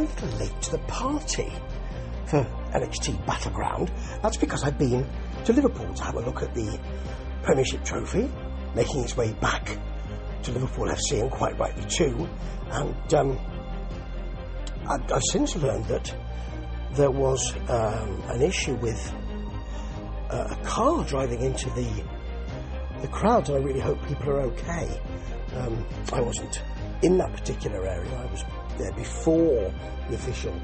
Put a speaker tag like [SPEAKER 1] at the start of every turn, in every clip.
[SPEAKER 1] little late to the party for NXT Battleground. That's because I've been to Liverpool to have a look at the Premiership Trophy, making its way back to Liverpool FC, and quite rightly too. And I've since learned that there was an issue with a car driving into the crowd, and I really hope people are okay. I wasn't in that particular area. I was there before the official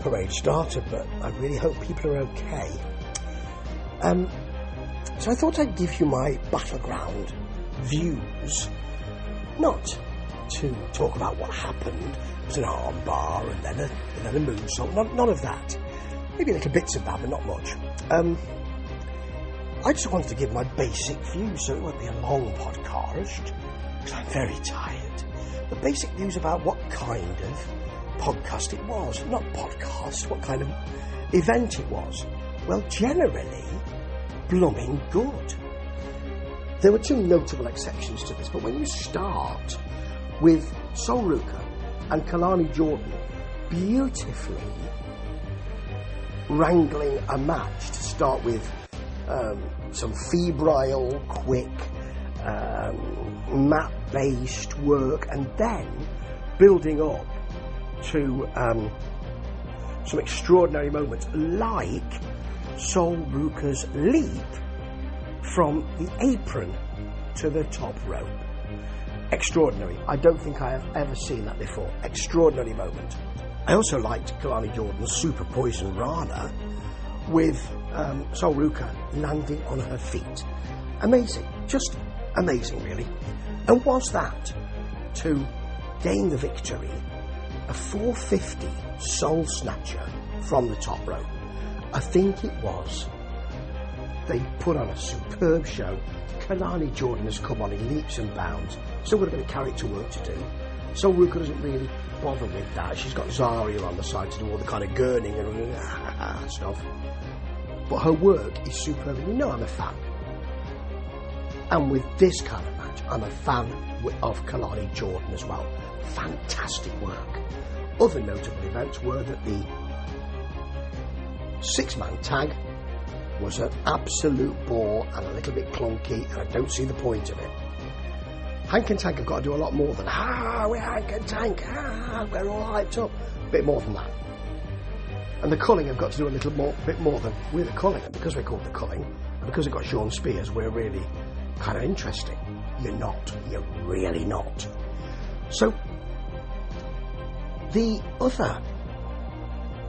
[SPEAKER 1] parade started, but I really hope people are okay. So I thought I'd give you my Battleground views, not to talk about what happened. It was an arm bar and then a moonsault, none of that. Maybe little bits of that, but not much. I just wanted to give my basic views, so it won't be a long podcast, because I'm very tired. The basic views about what kind of podcast it was. Not podcast, what kind of event it was. Well, generally, blooming good. There were two notable exceptions to this, but when you start with Sol Ruka and Kalani Jordan beautifully wrangling a match to start with, some febrile, quick, mat-based work, and then building up to some extraordinary moments, like Sol Ruka's leap from the apron to the top rope. Extraordinary. I don't think I have ever seen that before. Extraordinary moment. I also liked Kalani Jordan's Super Poison Rana with Sol Ruka landing on her feet. Amazing. Just amazing, really. And was that to gain the victory, a 450 soul snatcher from the top rope? I think it was. They put on a superb show. Kalani Jordan has come on in leaps and bounds. Still got a bit of character work to do. Sol Ruka doesn't really bother with that. She's got Zarya on the side to do all the kind of gurning and stuff. But her work is superb, and you know I'm a fan. And with this kind of match, I'm a fan of Kalani Jordan as well. Fantastic work. Other notable events were that the six-man tag was an absolute bore and a little bit clunky, and I don't see the point of it. Hank and Tank have got to do a lot more than, we're Hank and Tank, we're all hyped up. A bit more than that. And the Culling have got to do a bit more than, we're the Culling, and because we're called the Culling, and because we've got Sean Spears, we're really kind of interesting. You're not. You're really not. So, the other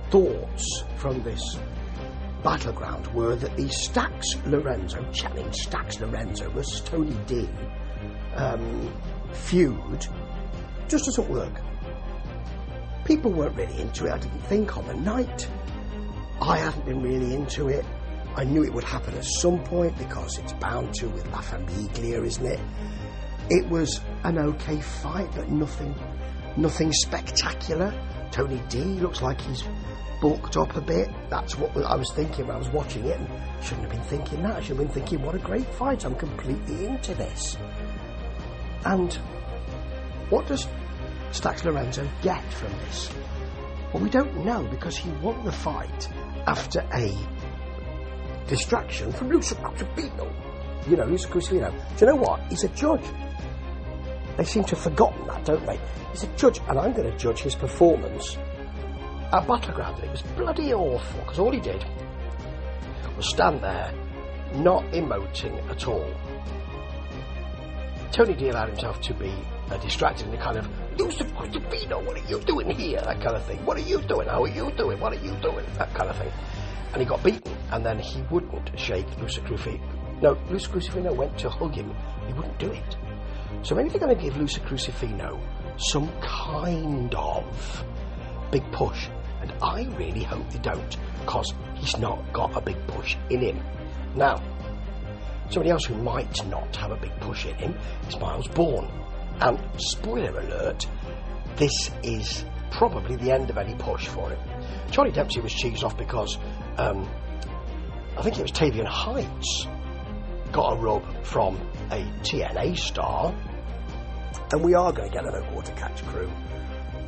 [SPEAKER 1] thoughts from this Battleground were that the Channing Stacks Lorenzo versus Tony D feud just doesn't work. People weren't really into it. I didn't think on the night. I haven't been really into it. I knew it would happen at some point because it's bound to with La Famiglia, isn't it? It was an okay fight, but nothing spectacular. Tony D looks like he's bulked up a bit. That's what I was thinking when I was watching it, and shouldn't have been thinking that. I should have been thinking, what a great fight. I'm completely into this. And what does Stacks Lorenzo get from this? Well, we don't know, because he won the fight after a distraction from Luca Crucifino. You know, Luca Crucifino. Do you know what? He's a judge. They seem to have forgotten that, don't they? He's a judge, and I'm going to judge his performance at Battleground, and it was bloody awful, because all he did was stand there, not emoting at all. Tony D allowed himself to be distracted in a kind of, Luca Crucifino, what are you doing here? That kind of thing. What are you doing? How are you doing? What are you doing? That kind of thing. And he got beaten, and then he wouldn't shake Luca Crucifino. No, Luca Crucifino went to hug him. He wouldn't do it. So maybe they're going to give Luca Crucifino some kind of big push. And I really hope they don't, because he's not got a big push in him. Now, somebody else who might not have a big push in him is Miles Bourne. And spoiler alert, this is probably the end of any push for him. Charlie Dempsey was cheesed off because I think it was Tavian Heights got a rub from a TNA star, and we are going to get an Water Catch crew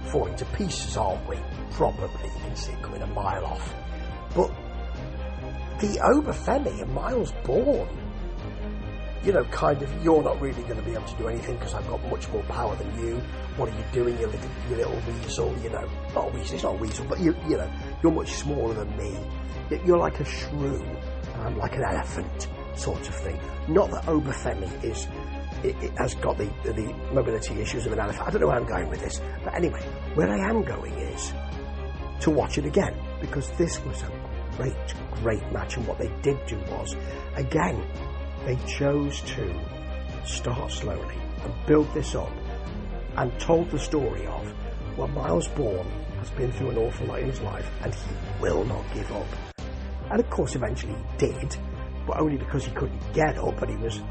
[SPEAKER 1] falling to pieces, aren't we? Probably. You can see it coming a mile off. But the Oberfemi and Miles Bourne, you know, kind of, you're not really going to be able to do anything because I've got much more power than you. What are you doing, you little weasel? You know, not a weasel, it's not a weasel, but you know, you're much smaller than me. You're like a shrew, and I'm like an elephant, sort of thing. Not that Oberfemi is, it has got the mobility issues of an elephant. I don't know where I'm going with this, but anyway, where I am going is to watch it again, because this was a great match, and what they did do was, again, they chose to start slowly and build this up and told the story of, well, Miles Bourne has been through an awful lot in his life and he will not give up. And of course eventually he did, but only because he couldn't get up and he was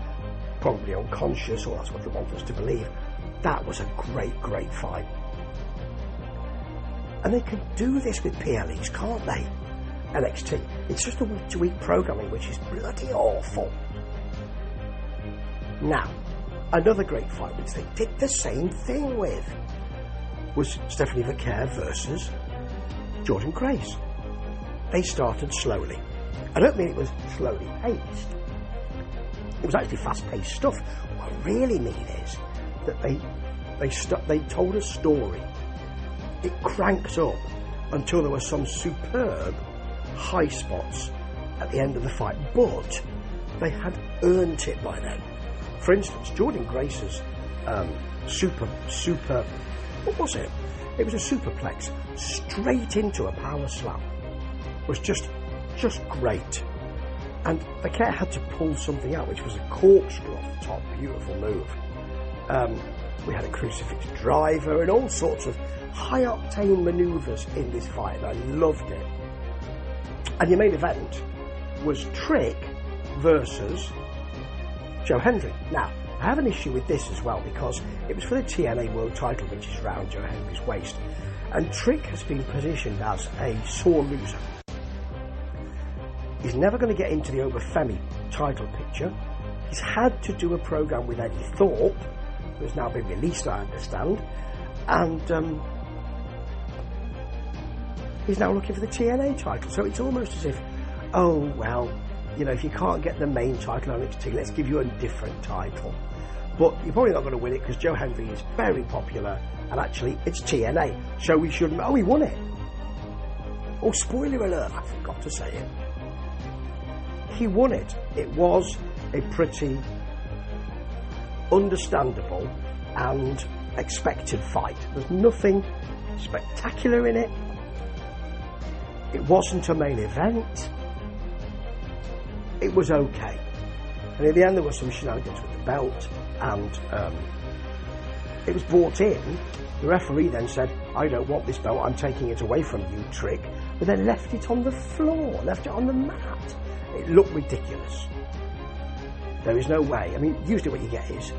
[SPEAKER 1] probably unconscious, or that's what they want us to believe. That was a great fight. And they could do this with PLEs, can't they? NXT. It's just a week-to-week programming which is bloody awful. Now, another great fight which they did the same thing with was Stephanie Vaquer versus Jordynne Grace. They started slowly. I don't mean it was slowly paced. It was actually fast-paced stuff. What I really mean is that they told a story. It cranked up until there were some superb high spots at the end of the fight, but they had earned it by then. For instance, Jordynne Grace's super, what was it? It was a superplex straight into a power slam. It was just great. And Vaquer had to pull something out, which was a corkscrew off the top. Beautiful move. We had a crucifix driver and all sorts of high-octane manoeuvres in this fight, and I loved it. And your main event was Trick versus Joe Hendry. Now, I have an issue with this as well, because it was for the TNA World title, which is around Joe Hendry's waist, and Trick has been positioned as a sore loser. He's never going to get into the Oberfemi title picture. He's had to do a program with Eddie Thorpe, who has now been released, I understand, and he's now looking for the TNA title. So it's almost as if, oh well, you know, if you can't get the main title on NXT, let's give you a different title. But you're probably not going to win it because Joe Hendry is very popular, and actually it's TNA, so we shouldn't. Oh, he won it. Oh, spoiler alert, I forgot to say it. He won it. It was a pretty understandable and expected fight. There's nothing spectacular in it. It wasn't a main event. It was okay. And in the end there was some shenanigans with the belt, and it was brought in. The referee then said, I don't want this belt, I'm taking it away from you, Trick. But then left it on the floor, left it on the mat. It looked ridiculous. There is no way. I mean, usually what you get is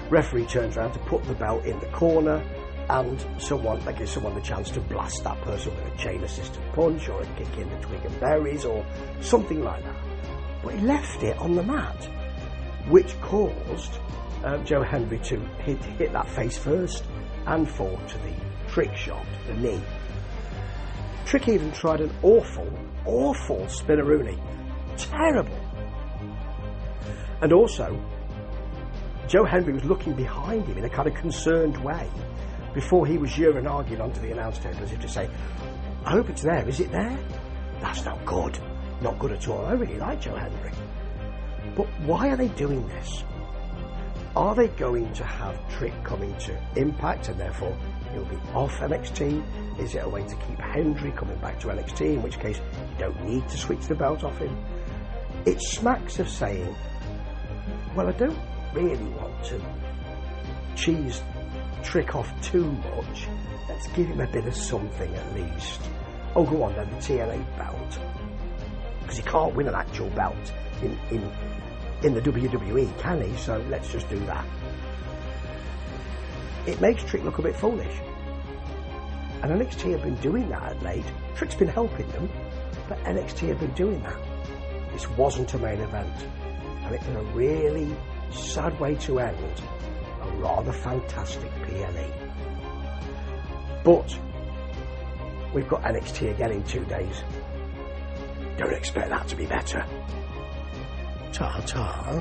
[SPEAKER 1] referee turns around to put the belt in the corner, and that gives someone the chance to blast that person with a chain assisted punch or a kick in the twig and berries or something like that. But he left it on the mat, which caused Joe Hendry to hit that face first and fall to the Trick shot, the knee. Trick even tried an awful spinneroonie. Terrible. And also, Joe Hendry was looking behind him in a kind of concerned way before he was arguing onto the announce table as if to say, I hope it's there. Is it there? That's not good. Not good at all. I really like Joe Hendry. But why are they doing this? Are they going to have Trick coming to Impact and therefore he'll be off NXT? Is it a way to keep Hendry coming back to NXT, in which case you don't need to switch the belt off him? It smacks of saying, well, I don't really want to cheese Trick off too much. Let's give him a bit of something at least. Oh, go on then, the TNA belt. Because he can't win an actual belt in the WWE, can he? So let's just do that. It makes Trick look a bit foolish. And NXT have been doing that of late. Trick's been helping them, but NXT have been doing that. This wasn't a main event, and it was a really sad way to end a rather fantastic PLE. But we've got NXT again in 2 days. Don't expect that to be better. Ta-ta.